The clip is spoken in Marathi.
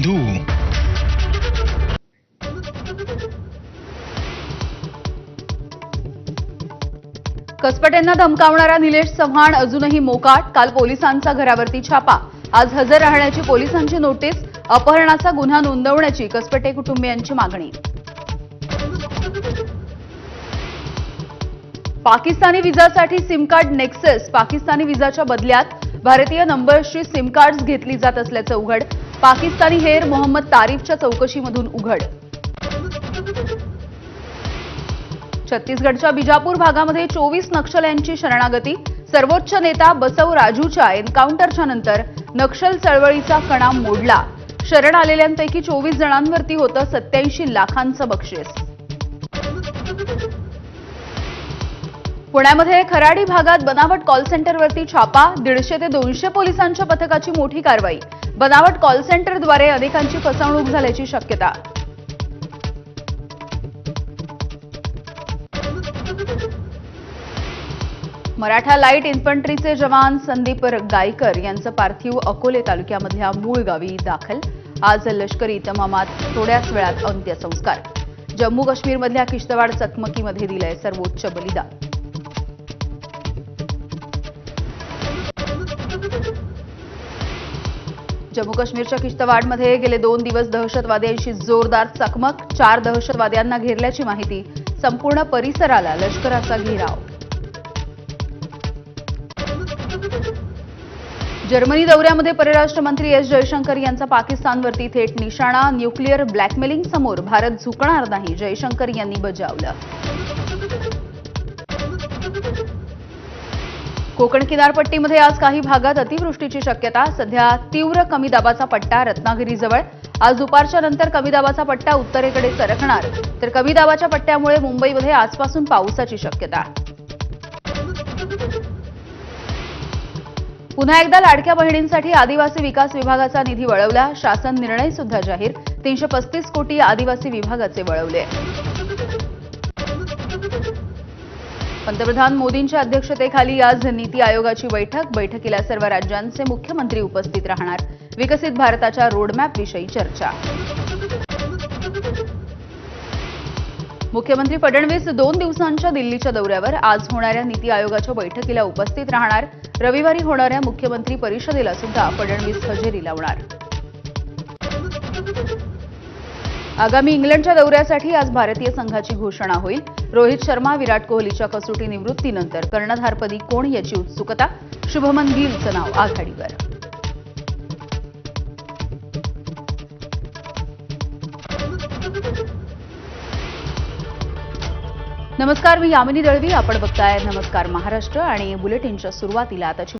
धू कसपटेंना धमकावणारा निलेश चव्हाण अजूनही मोकाट. काल पोलिसांचा घरावरती छापा. आज हजर राहण्याची पोलिसांची नोटीस. अपहरणाचा गुन्हा नोंदवण्याची कसपटे कुटुंबियांची मागणी. पाकिस्तानी व्हिसासाठी सिम कार्ड नेक्सस. पाकिस्तानी व्हिसाच्या बदल्यात भारतीय नंबर्सची सिम कार्ड्स घेतली जात असल्याचं उघड. पाकिस्तानी हेर मोहम्मद तारिफच्या चौकशीमधून उघड. छत्तीसगडच्या बिजापूर भागामध्ये 24 नक्षल्यांची शरणागती. सर्वोच्च नेता बसव राजूच्या एन्काउंटरच्या नंतर नक्षल चळवळीचा कणा मोडला. शरण आलेल्यांपैकी 24 जणांवरती होतं 87 लाखांचं बक्षीस. पुण्यामध्ये खराडी भागात बनावट कॉल सेंटरवरती छापा. 150 ते 200 पोलिसांच्या पथकाची मोठी कारवाई. बनावट कॉल सेंटरद्वारे अनेकांची फसवणूक झाल्याची शक्यता. मराठा लाईट इन्फंट्रीचे जवान संदीप गायकर यांचं पार्थिव अकोले तालुक्यामधल्या मूळ गावी दाखल. आज लष्करी इतमामात थोड्याच वेळात अंत्यसंस्कार. जम्मू काश्मीरमधल्या किश्तवाड चकमकीमध्ये दिलंय सर्वोच्च बलिदान. जम्मू काश्मीरच्या किश्तवाडमध्ये गेले 2 दिवस दहशतवाद्यांशी जोरदार चकमक. 4 दहशतवाद्यांना घेरल्याची माहिती. संपूर्ण परिसराला लष्कराचा घेराव. जर्मनी दौऱ्यामध्ये परराष्ट्र मंत्री एस जयशंकर यांचा पाकिस्तानवरती थेट निशाणा. न्यूक्लिअर ब्लॅकमेलिंग समोर भारत झुकणार नाही, जयशंकर यांनी बजावलं. कोकण किनारपट्टीमध्ये आज काही भागात अतिवृष्टीची शक्यता. सध्या तीव्र कमी दाबाचा पट्टा रत्नागिरीजवळ. आज दुपारच्या नंतर कमी दाबाचा पट्टा उत्तरेकडे सरकणार, तर कमी दाबाच्या पट्ट्यामुळे मुंबईमध्ये आजपासून पावसाची शक्यता. पुन्हा एकदा लाडक्या बहिणींसाठी आदिवासी विकास विभागाचा निधी वळवला. शासन निर्णय सुद्धा जाहीर. 335 कोटी आदिवासी विभागाचे वळवले. पंतप्रधान मोदींच्या अध्यक्षतेखाली आज नीती आयोगाची बैठक. बैठकीला सर्व राज्यांचे मुख्यमंत्री उपस्थित राहणार. विकसित भारताच्या रोडमॅपविषयी चर्चा. मुख्यमंत्री फडणवीस 2 दिवसांच्या दिल्लीच्या दौऱ्यावर. आज होणाऱ्या नीती आयोगाच्या बैठकीला उपस्थित राहणार. रविवारी होणाऱ्या मुख्यमंत्री परिषदेला सुद्धा फडणवीस हजेरी लावणार. आगामी इंग्लंडच्या दौऱ्यासाठी आज भारतीय संघाची घोषणा होईल. रोहित शर्मा, विराट कोहलीच्या कसोटी निवृत्तीनंतर कर्णधारपदी कोण याची उत्सुकता. शुभमन गिलचं नाव आघाडीवर. नमस्कार, मी यामिनी दळवी. आपण बघताय नमस्कार महाराष्ट्र आणि बुलेटिनच्या सुरुवातीला आताची